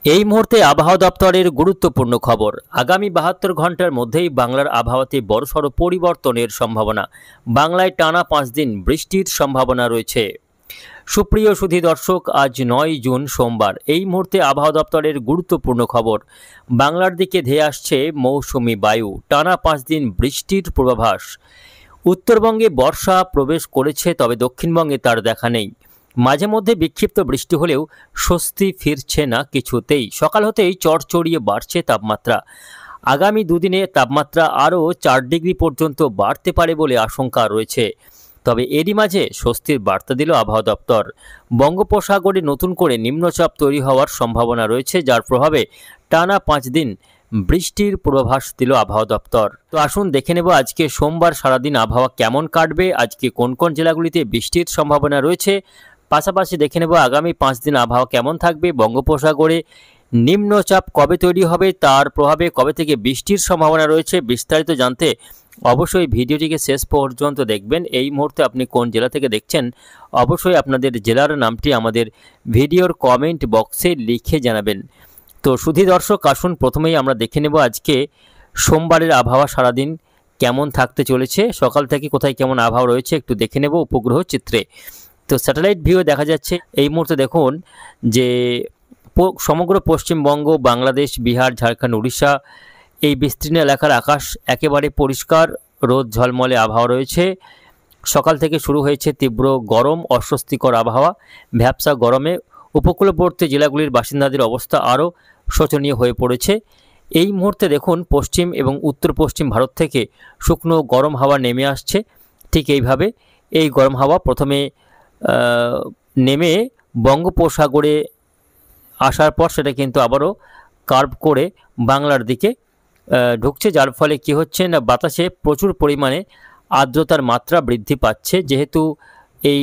এই মুহূর্তে আবহাওয়া দপ্তরের গুরুত্বপূর্ণ খবর। আগামী 72 ঘন্টার মধ্যেই বাংলার আবহাওয়াতে বড়সড় পরিবর্তনের সম্ভাবনা। বাংলায় টানা 5 দিন বৃষ্টির সম্ভাবনা রয়েছে। সুপ্রিয় সুধী দর্শক, আজ 9 জুন সোমবার। এই মুহূর্তে আবহাওয়া দপ্তরের গুরুত্বপূর্ণ খবর। বাংলার দিকে ধেয়ে আসছে মৌসুমি বায়ু। টানা 5 দিন বৃষ্টির পূর্বাভাস। উত্তরবঙ্গে বর্ষা প্রবেশ করেছে, তবে দক্ষিণবঙ্গে তার দেখা নেই। মাঝে মধ্যে বিক্ষিপ্ত বৃষ্টি হলেও স্বস্তি ফিরছে না কিছুতেই। সকাল হতেই চড়চড়িয়ে বাড়ছে তাপমাত্রা। আগামী দুদিনে তাপমাত্রা আরও 4 ডিগ্রি পর্যন্ত বাড়তে পারে বলে আশঙ্কা রয়েছে। তবে এরই মাঝে স্বস্তির বার্তা দিল আবহাওয়া দপ্তর। বঙ্গোপসাগরে নতুন করে নিম্নচাপ তৈরি হওয়ার সম্ভাবনা রয়েছে, যার প্রভাবে টানা 5 দিন বৃষ্টির পূর্বাভাস দিল আবহাওয়া দপ্তর। তো আসুন দেখে নেব আজকে সোমবার সারাদিন আবহাওয়া কেমন কাটবে, আজকে কোন কোন জেলাগুলিতে বৃষ্টির সম্ভাবনা রয়েছে। পাশাপাশি দেখে নেব আগামী 5 দিন আবহাওয়া কেমন থাকবে, বঙ্গোপসাগরে নিম্নচাপ কবে তৈরি হবে, তার প্রভাবে কবে থেকে বৃষ্টির সম্ভাবনা রয়েছে। বিস্তারিত জানতে অবশ্যই ভিডিওটিকে শেষ পর্যন্ত দেখবেন। এই মুহূর্তে আপনি কোন জেলা থেকে দেখছেন, অবশ্যই আপনাদের জেলার নামটি আমাদের ভিডিওর কমেন্ট বক্সে লিখে জানাবেন। তো সুধী দর্শক, আসুন প্রথমেই আমরা দেখে নেব আজকে সোমবারের আবহাওয়া সারাদিন কেমন থাকতে চলেছে। সকাল থেকে কোথায় কেমন আবহাওয়া রয়েছে একটু দেখে নেব উপগ্রহ চিত্রে। তো স্যাটেলাইট ভিউ দেখা যাচ্ছে এই মুহূর্তে। দেখুন যে সমগ্র পশ্চিমবঙ্গ, বাংলাদেশ, বিহার, ঝাড়খণ্ড, উড়িষ্যা এই বিস্তীর্ণ এলাকার আকাশ একেবারে পরিষ্কার, রোদ ঝলমলে আবহাওয়া রয়েছে। সকাল থেকে শুরু হয়েছে তীব্র গরম, অস্বস্তিকর আবহাওয়া। ভ্যাপসা গরমে উপকূলবর্তী জেলাগুলির বাসিন্দাদের অবস্থা আরও শোচনীয় হয়ে পড়েছে। এই মুহূর্তে দেখুন পশ্চিম এবং উত্তর পশ্চিম ভারত থেকে শুকনো গরম হাওয়া নেমে আসছে। ঠিক এইভাবে এই গরম হাওয়া প্রথমে নেমে বঙ্গোপসাগরে আসার পর সেটা কিন্তু আবারও কার্ভ করে বাংলার দিকে ঢুকছে, যার ফলে কি হচ্ছে না, বাতাসে প্রচুর পরিমাণে আর্দ্রতার মাত্রা বৃদ্ধি পাচ্ছে। যেহেতু এই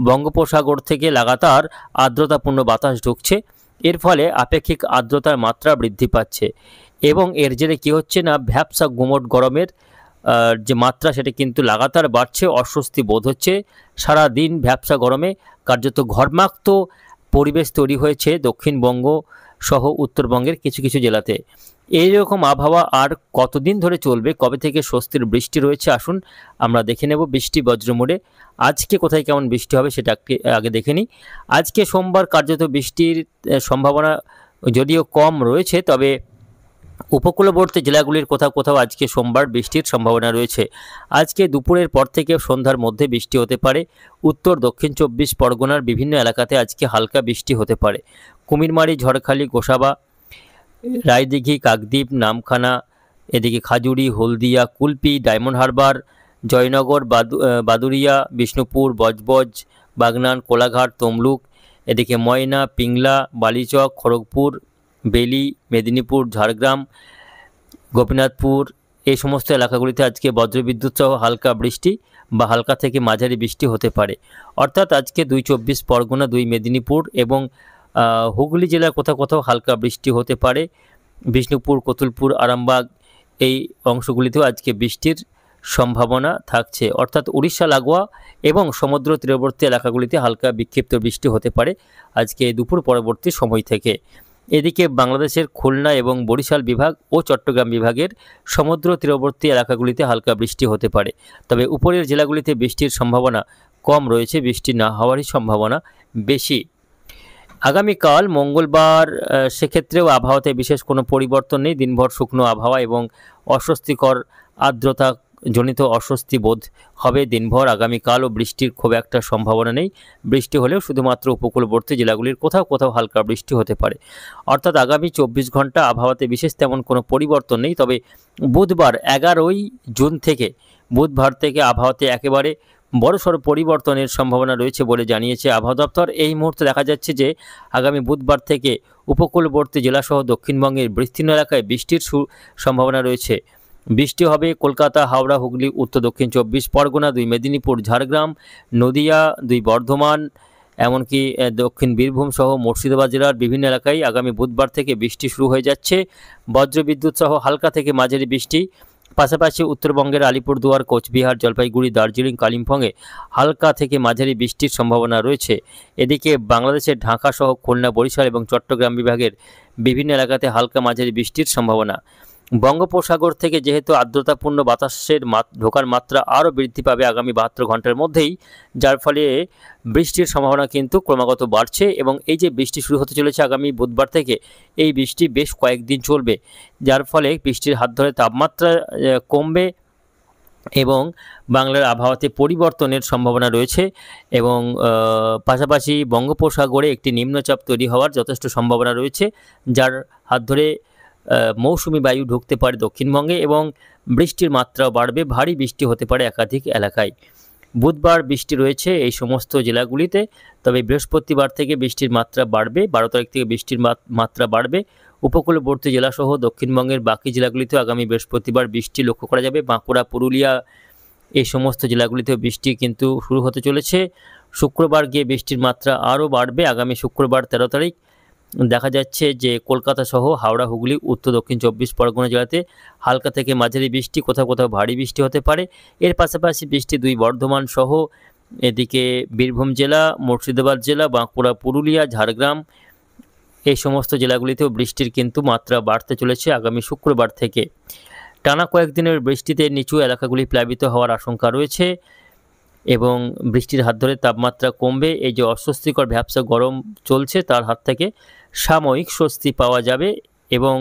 বঙ্গোপসাগর থেকে লাগাতার আর্দ্রতাপূর্ণ বাতাস ঢুকছে, এর ফলে আপেক্ষিক আর্দ্রতার মাত্রা বৃদ্ধি পাচ্ছে এবং এর জেরে কী হচ্ছে না, ভ্যাপসা গুমোট গরমের যে মাত্রা সেটা কিন্তু লাগাতার বাড়ছে। অস্বস্তি বোধ হচ্ছে। সারা দিন ভ্যাপসা গরমে কার্যত ঘর্মাক্ত পরিবেশ তৈরি হয়েছে দক্ষিণবঙ্গ সহ উত্তরবঙ্গের কিছু কিছু জেলাতে। এই রকম আবহাওয়া আর কতদিন ধরে চলবে, কবে থেকে স্বস্তির বৃষ্টি রয়েছে, আসুন আমরা দেখে নেব বৃষ্টি বজ্রমোড়ে। আজকে কোথায় কেমন বৃষ্টি হবে সেটা আগে দেখে নিই। আজকে সোমবার কার্যত বৃষ্টির সম্ভাবনা যদিও কম রয়েছে, তবে উপকূলবর্তী জেলাগুলির কোথাও কোথাও আজকে সোমবার বৃষ্টির সম্ভাবনা রয়েছে। আজকে দুপুরের পর থেকে সন্ধ্যার মধ্যে বৃষ্টি হতে পারে। উত্তর দক্ষিণ 24 পরগনার বিভিন্ন এলাকাতে আজকে হালকা বৃষ্টি হতে পারে। কুমিরমারি, ঝড়খালি, গোসাবা, রায়দিঘি, কাকদ্বীপ, নামখানা, এদিকে খাজুরি, হলদিয়া, কুলপি, ডায়মন্ড হারবার, জয়নগর, বাদুরিয়া, বিষ্ণুপুর, বজবজ, বাগনান, কোলাঘাট, তমলুক, এদিকে ময়না, পিংলা, বালিচক, খড়গপুর, বেলি, মেদিনীপুর, ঝাড়গ্রাম, গোপীনাথপুর এই সমস্ত এলাকাগুলিতে আজকে বজ্রবিদ্যুৎ সহ হালকা বৃষ্টি বা হালকা থেকে মাঝারি বৃষ্টি হতে পারে। অর্থাৎ আজকে 2 24 পরগনা, 2 মেদিনীপুর এবং হুগলি জেলার কোথাও কোথাও হালকা বৃষ্টি হতে পারে। বিষ্ণুপুর, কতুলপুর, আরামবাগ এই অংশগুলিতেও আজকে বৃষ্টির সম্ভাবনা থাকছে। অর্থাৎ উড়িষ্যা লাগোয়া এবং সমুদ্র তীরবর্তী এলাকাগুলিতে হালকা বিক্ষিপ্ত বৃষ্টি হতে পারে আজকে দুপুর পরবর্তী সময় থেকে। এদিকে বাংলাদেশের খুলনা এবং বরিশাল বিভাগ ও চট্টগ্রাম বিভাগের সমুদ্র তীরবর্তী এলাকাগুলিতে হালকা বৃষ্টি হতে পারে। তবে উপরের জেলাগুলিতে বৃষ্টির সম্ভাবনা কম রয়েছে, বৃষ্টি না হওয়ারই সম্ভাবনা বেশি। আগামীকাল মঙ্গলবার সেক্ষেত্রেও আবহাওয়াতে বিশেষ কোনো পরিবর্তন নেই। দিনভর শুকনো আবহাওয়া এবং অস্বস্তিকর আর্দ্রতা জনিত অস্বস্তি বোধ হবে দিনভর। আগামীকালও বৃষ্টির খুব একটা সম্ভাবনা নেই। বৃষ্টি হলেও শুধুমাত্র উপকূলবর্তী জেলাগুলির কোথাও কোথাও হালকা বৃষ্টি হতে পারে। অর্থাৎ আগামী 24 ঘন্টা আবহাওয়াতে বিশেষ তেমন কোনো পরিবর্তন নেই। তবে বুধবার 11ই জুন থেকে বুধবার থেকে আবহাওয়াতে একেবারে বড়সড় পরিবর্তনের সম্ভাবনা রয়েছে বলে জানিয়েছে আবহাওয়া দপ্তর। এই মুহূর্তে দেখা যাচ্ছে যে আগামী বুধবার থেকে উপকূলবর্তী জেলাসহ দক্ষিণবঙ্গের বিস্তীর্ণ এলাকায় বৃষ্টির সম্ভাবনা রয়েছে। বৃষ্টি হবে কলকাতা, হাওড়া, হুগলি, উত্তর দক্ষিণ 24 পরগনা, 2 মেদিনীপুর, ঝাড়গ্রাম, নদিয়া, 2 বর্ধমান, এমনকি দক্ষিণ বীরভূম সহ মুর্শিদাবাদ জেলার বিভিন্ন এলাকায় আগামী বুধবার থেকে বৃষ্টি শুরু হয়ে যাচ্ছে। বজ্রবিদ্যুৎ সহ হালকা থেকে মাঝারি বৃষ্টি পাশাপাশি উত্তরবঙ্গের আলিপুরদুয়ার, কোচবিহার, জলপাইগুড়ি, দার্জিলিং, কালিম্পংয়ে হালকা থেকে মাঝারি বৃষ্টির সম্ভাবনা রয়েছে। এদিকে বাংলাদেশের ঢাকা সহ খুলনা, বরিশাল এবং চট্টগ্রাম বিভাগের বিভিন্ন এলাকাতে হালকা মাঝারি বৃষ্টির সম্ভাবনা। বঙ্গোপসাগর থেকে যেহেতু আর্দ্রতাপূর্ণ বাতাসের ঢোকার মাত্রা আরও বৃদ্ধি পাবে আগামী 72 ঘন্টার মধ্যেই, যার ফলে বৃষ্টির সম্ভাবনা কিন্তু ক্রমাগত বাড়ছে এবং এই যে বৃষ্টি শুরু হতে চলেছে আগামী বুধবার থেকে, এই বৃষ্টি বেশ কয়েকদিন চলবে, যার ফলে বৃষ্টির হাত ধরে তাপমাত্রা কমবে এবং বাংলার আবহাওয়াতে পরিবর্তনের সম্ভাবনা রয়েছে এবং পাশাপাশি বঙ্গোপসাগরে একটি নিম্নচাপ তৈরি হওয়ার যথেষ্ট সম্ভাবনা রয়েছে, যার হাত ধরে মৌসুমি বায়ু ঢুকতে পারে দক্ষিণবঙ্গে এবং বৃষ্টির মাত্রাও বাড়বে, ভারী বৃষ্টি হতে পারে একাধিক এলাকায়। বুধবার বৃষ্টি রয়েছে এই সমস্ত জেলাগুলিতে, তবে বৃহস্পতিবার থেকে বৃষ্টির মাত্রা বাড়বে, 12 তারিখ থেকে বৃষ্টির মাত্রা বাড়বে। উপকূলবর্তী জেলাসহ দক্ষিণবঙ্গের বাকি জেলাগুলিতেও আগামী বৃহস্পতিবার বৃষ্টি লক্ষ্য করা যাবে। বাঁকুড়া, পুরুলিয়া এই সমস্ত জেলাগুলিতেও বৃষ্টি কিন্তু শুরু হতে চলেছে। শুক্রবার গিয়ে বৃষ্টির মাত্রা আরও বাড়বে। আগামী শুক্রবার 13 তারিখ দেখা যাচ্ছে যে কলকাতা সহ হাওড়া, হুগলি, উত্তর দক্ষিণ 24 পরগনা জেলাতে হালকা থেকে মাঝারি বৃষ্টি, কোথাও কোথাও ভারী বৃষ্টি হতে পারে। এর পাশাপাশি বৃষ্টি 2 বর্ধমান সহ এদিকে বীরভূম জেলা, মুর্শিদাবাদ জেলা, বাঁকুড়া, পুরুলিয়া, ঝাড়গ্রাম এই সমস্ত জেলাগুলিতেও বৃষ্টির কিন্তু মাত্রা বাড়তে চলেছে আগামী শুক্রবার থেকে। টানা কয়েকদিনের বৃষ্টিতে নিচু এলাকাগুলি প্লাবিত হওয়ার আশঙ্কা রয়েছে এবং বৃষ্টির হাত ধরে তাপমাত্রা কমবে। এই যে অস্বস্তিকর ভ্যাপসা গরম চলছে তার হাত থেকে সাময়িক স্বস্তি পাওয়া যাবে এবং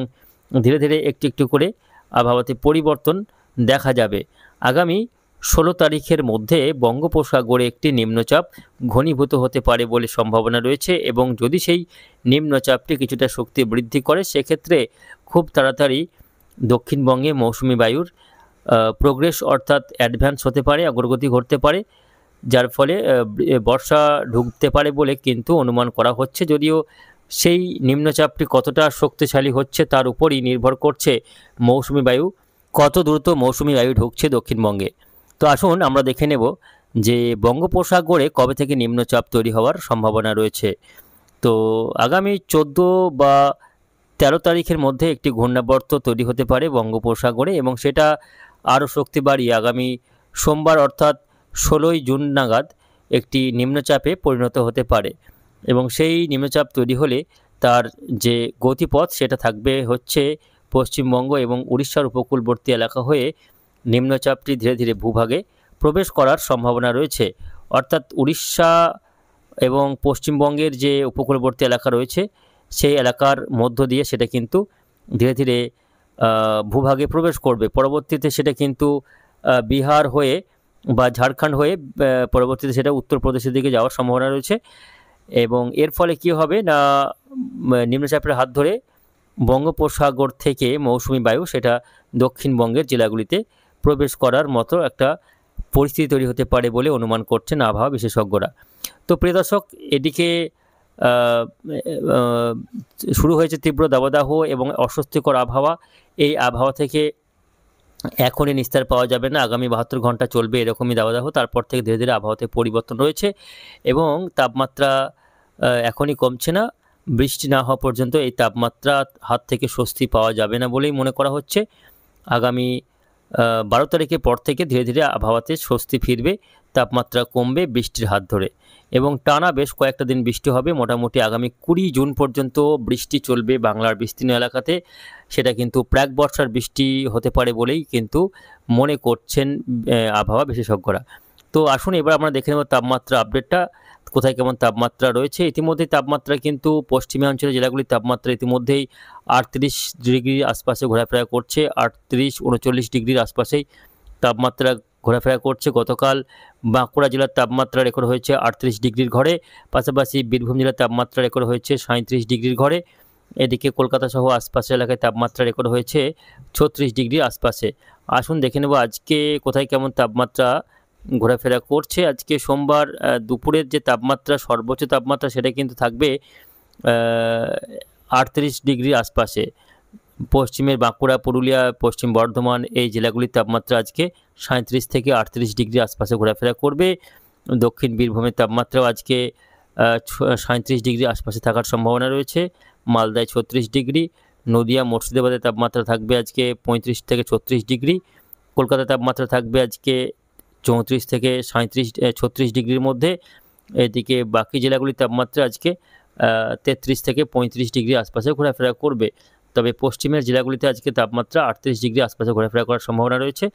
ধীরে ধীরে একটু একটু করে আবহাওয়াতে পরিবর্তন দেখা যাবে। আগামী 16 তারিখের মধ্যে বঙ্গোপসাগরে একটি নিম্নচাপ ঘনীভূত হতে পারে বলে সম্ভাবনা রয়েছে এবং যদি সেই নিম্নচাপটি কিছুটা শক্তি বৃদ্ধি করে, সেক্ষেত্রে খুব তাড়াতাড়ি দক্ষিণবঙ্গে মৌসুমি বায়ুর প্রোগ্রেস অর্থাৎ অ্যাডভান্স হতে পারে, অগ্রগতি ঘটতে পারে, যার ফলে বর্ষা ঢুকতে পারে বলে কিন্তু অনুমান করা হচ্ছে। যদিও সেই নিম্নচাপটি কতটা শক্তিশালী হচ্ছে তার উপরই নির্ভর করছে মৌসুমি বায়ু, কত দ্রুত মৌসুমি বায়ু ঢুকছে দক্ষিণবঙ্গে। তো আসুন আমরা দেখে নেব যে বঙ্গোপসাগরে কবে থেকে নিম্নচাপ তৈরি হওয়ার সম্ভাবনা রয়েছে। তো আগামী 14 বা 13 তারিখের মধ্যে একটি ঘূর্ণাবর্ত তৈরি হতে পারে বঙ্গোপসাগরে এবং সেটা আরও শক্তি বাড়িয়ে আগামী সোমবার অর্থাৎ 16ই জুন নাগাদ একটি নিম্নচাপে পরিণত হতে পারে এবং সেই নিম্নচাপ তৈরি হলে তার যে গতিপথ সেটা থাকবে হচ্ছে পশ্চিমবঙ্গ এবং উড়িষ্যার উপকূলবর্তী এলাকা হয়ে নিম্নচাপটি ধীরে ধীরে ভূভাগে প্রবেশ করার সম্ভাবনা রয়েছে। অর্থাৎ উড়িষ্যা এবং পশ্চিমবঙ্গের যে উপকূলবর্তী এলাকা রয়েছে সেই এলাকার মধ্য দিয়ে সেটা কিন্তু ধীরে ধীরে ভূভাগে প্রবেশ করবে। পরবর্তীতে সেটা কিন্তু বিহার হয়ে বা ঝাড়খণ্ড হয়ে পরবর্তীতে সেটা উত্তরপ্রদেশের দিকে যাওয়ার সম্ভাবনা রয়েছে এবং এর ফলে কী হবে না, নিম্নচাপের হাত ধরে বঙ্গোপসাগর থেকে মৌসুমি বায়ু সেটা দক্ষিণবঙ্গের জেলাগুলিতে প্রবেশ করার মতো একটা পরিস্থিতি তৈরি হতে পারে বলে অনুমান করছেন আবহাওয়া বিশেষজ্ঞরা। তো প্রিয় দর্শক, এদিকে শুরু হয়েছে তীব্র দাবদাহ এবং অস্বস্তিকর আবহাওয়া। এই আবহাওয়া থেকে এখনই নিস্তার পাওয়া যাবে না, আগামী 72 ঘন্টা চলবে এরকমই দাবদাহ। তারপর থেকে ধীরে ধীরে আবহাওয়াতে পরিবর্তন রয়েছে এবং তাপমাত্রা এখনই কমছে না। বৃষ্টি না হওয়া পর্যন্ত এই তাপমাত্রা হাত থেকে স্বস্তি পাওয়া যাবে না বলেই মনে করা হচ্ছে। আগামী 12 তারিখের পর থেকে ধীরে ধীরে আবহাওয়াতে স্বস্তি ফিরবে, তাপমাত্রা কমবে বৃষ্টির হাত ধরে এবং টানা বেশ কয়েকটা দিন বৃষ্টি হবে। মোটামুটি আগামী 20 জুন পর্যন্ত বৃষ্টি চলবে বাংলার বিস্তীর্ণ এলাকাতে। সেটা কিন্তু প্রাক বর্ষার বৃষ্টি হতে পারে বলেই কিন্তু মনে করছেন আবহাওয়া বিশেষজ্ঞরা। তো আসুন এবার আমরা দেখে নেব তাপমাত্রা আপডেটটা, কোথায় কেমন তাপমাত্রা রয়েছে। ইতিমধ্যে তাপমাত্রা কিন্তু পশ্চিমাঞ্চলের জেলাগুলির তাপমাত্রা ইতিমধ্যেই 38 ডিগ্রির আশপাশে ঘোরাফেরা করছে, 38-39 ডিগ্রির আশপাশেই তাপমাত্রা ঘোরাফেরা করছে। গতকাল বাঁকুড়া জেলার তাপমাত্রা রেকর্ড হয়েছে 38 ডিগ্রির ঘরে, পাশাপাশি বীরভূম জেলার তাপমাত্রা রেকর্ড হয়েছে 37 ডিগ্রির ঘরে। এদিকে কলকাতা সহ আশপাশের এলাকায় তাপমাত্রা রেকর্ড হয়েছে 36 ডিগ্রির আশপাশে। আসুন দেখে নেব আজকে কোথায় কেমন তাপমাত্রা ঘোরাফেরা করছে। আজকে সোমবার দুপুরের যে তাপমাত্রা, সর্বোচ্চ তাপমাত্রা সেটা কিন্তু থাকবে 38 ডিগ্রির আশপাশে। পশ্চিমের বাঁকুড়া, পুরুলিয়া, পশ্চিম বর্ধমান এই জেলাগুলির তাপমাত্রা আজকে 37 থেকে 38 ডিগ্রির আশপাশে ঘোরাফেরা করবে। দক্ষিণ বীরভূমের তাপমাত্রাও আজকে 37 ডিগ্রির আশপাশে থাকার সম্ভাবনা রয়েছে। মালদায় 36 ডিগ্রি, নদিয়া, মুর্শিদাবাদের তাপমাত্রা থাকবে আজকে 35 থেকে 36 ডিগ্রি। কলকাতার তাপমাত্রা থাকবে আজকে 34 থেকে 36 ডিগ্রির মধ্যে। এদিকে বাকি জেলাগুলির তাপমাত্রা আজকে 33 থেকে 35 ডিগ্রি আশপাশে ঘোরাফেরা করবে। তবে পশ্চিমের জেলাগুলিতে আজকে তাপমাত্রা 38 ডিগ্রি আশপাশে ঘোরাফেরা করার সম্ভাবনা রয়েছে।